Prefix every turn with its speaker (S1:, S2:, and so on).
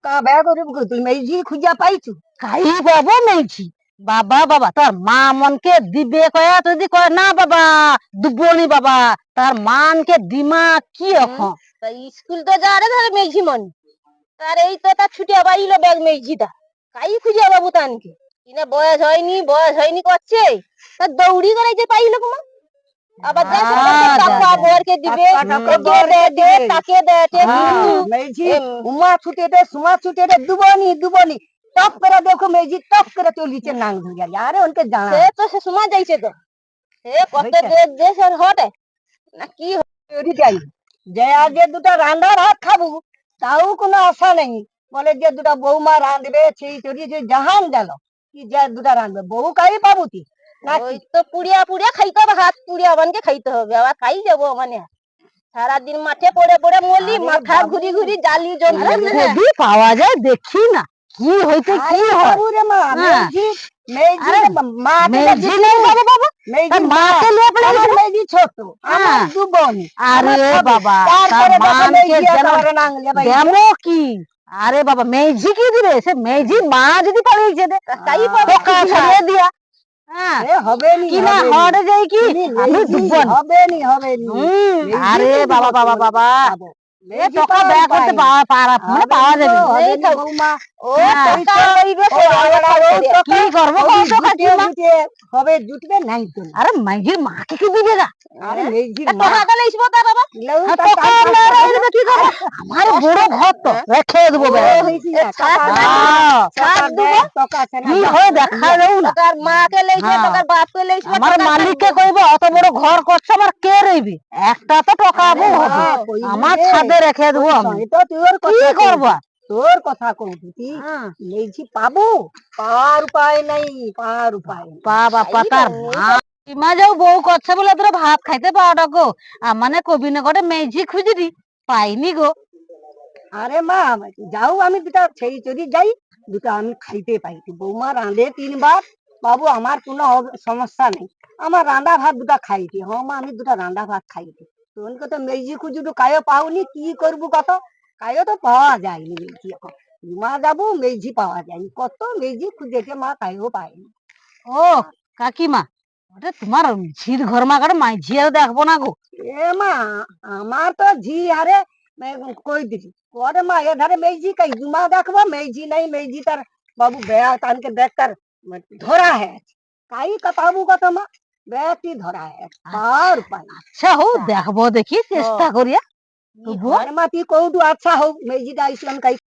S1: কাবে করিব তুই মেজি খুঁজা পাইছু?
S2: কাই পাবো মেজি বাবা বাবা তোর মা মনকে দিবে কয়া যদি কয় না বাবা দুবনি বাবা তার মানকে দিমা কি এখন
S3: স্কুল তো যা রে ধরে মেজি মন তার এই তো তার ছুটি আবার ইলো ব্যাগ মেজিটা কাই খুঁজে বাবু তানকে কিনা বয়স হয়নি করছে তা দৌড়ি করে যে পাইলো কুমা আবার টাকা বরকে দিবে তাকে
S1: মেজি উমা ছুটে দে সুমা ছুটে দে দুবনি দুবনি টপ করে দেখো মেজি টপ করে চলিছে নাং ধরিয়া আরে ওনকে জানা
S3: সে তো সে সময় যাইছে তো সে কত দেশ হটে না কি
S1: যাই যে আগে দুটা রান্না ভাত খাবো তাও কোনো আশা নেই বলে যে দুটা বৌমা রাঁধবে সেই চড়ি যে জাহান গেল কি যে দুটা রাঁধবে বউ কাই পাবো কি
S3: ওই তো পুড়িয়া পুড়িয়া খাইতে হবে হাত পুড়িয়া বানকে খাইতে হবে আবার খাই যাবো মানে সারাদিন মাঠে পড়ে পড়ে মরলি মাথা ঘুরি ঘুরি জালি
S2: যদি পাওয়া যায় দেখি না কি হইতে কি হয়
S1: রে মা মেজি মেজি মা
S2: মেজি নেই বাবা বাবা
S1: মেজি
S2: মাকে লিয়ে পড়ে গেছে
S1: মেজি ছোট আমার দুবনি
S2: আরে বাবা তার মানকে যেন কি আরে বাবা মেজি কি দিবে সে মেজি মা যদি পালিয়েছে দে তাই টাকা ছাড়িয়ে দিয়া
S1: হবে নি
S2: কি না হড়ে যাই কি আমি দুবন
S1: হবে নি
S2: আরে বাবা বাবা বাবা এ টাকা ব্যয় করতে পাওয়া মানে পাওয়া যাবে
S1: এই বৌমা
S3: ও টাকা লইবে
S2: কি করবো কত খাচ্ছি মা
S1: হবে জুটবে নাই তো
S2: আরে মেজির মাকে কি দিবে না
S1: আরে মেজির
S3: টাকা গেলে ইসবো তা বাবা
S2: টাকা না রাখলে কি করবো আমার বড় ঘর তো রেখে দেবো কি হয় দেখা যাও না
S3: টাকার মাকে লইছে টাকার বাপকে লইছে
S2: আমার মালিককে কইব অত বড় ঘর করছে আমার কে রইবি একটা তো টাকাবো হবে আমার ছাদে রেখে দেবো আমি
S1: তো তোর
S2: কি করবো
S1: তোর কথা কইছি তুই মেজি পাবো পার উপায় নাই পার উপায়
S2: পা বাপা তার মা যাও বউ করছে বলে তোরা ভাত খাইতে পাওয়াটা গো মানে কবি না করে মেজি খুঁজি পাইনি গো
S1: আরে মা যাও আমি দুটা সেই চড়ি যাই দুটা আমি খাইতে পাইছি বৌমা রাঁধে 3 বার বাবু আমার কোনো সমস্যা নেই আমার রান্না ভাত দুটা খাইছি হ্যাঁ মা আমি দুটা রান্না ভাত খাইছি তোনকে তো মেজি খুঁজু তো কায়ো পাওনি কি করবো কত কায়ো তো পাওয়া যায়নি মেজি এখন মা যাবো মেজি পাওয়া যায়নি কত মেজি খুঁজেছে মা কায়ো পায়নি
S2: ও কাকিমা ওটা তোমার ঝির ঘর মা করে মাঝি আর দেখবো না গো
S1: এ মা আমার তো ঝি আরে কই দিছি পরে মা এ ধারে মেজি কাই জুমা দেখবো মেজি নাই মেজি তার বাবু বেয়া তানকে দেখ তার ধরা है কাই কাটাবু কত মা বেটি ধরা है আর পাই
S2: আচ্ছা হো দেখবো দেখি চেষ্টা করিয়া
S1: ঘর মা তুই কৌটু আচ্ছা হোক মেজি দা ইসলাম কাই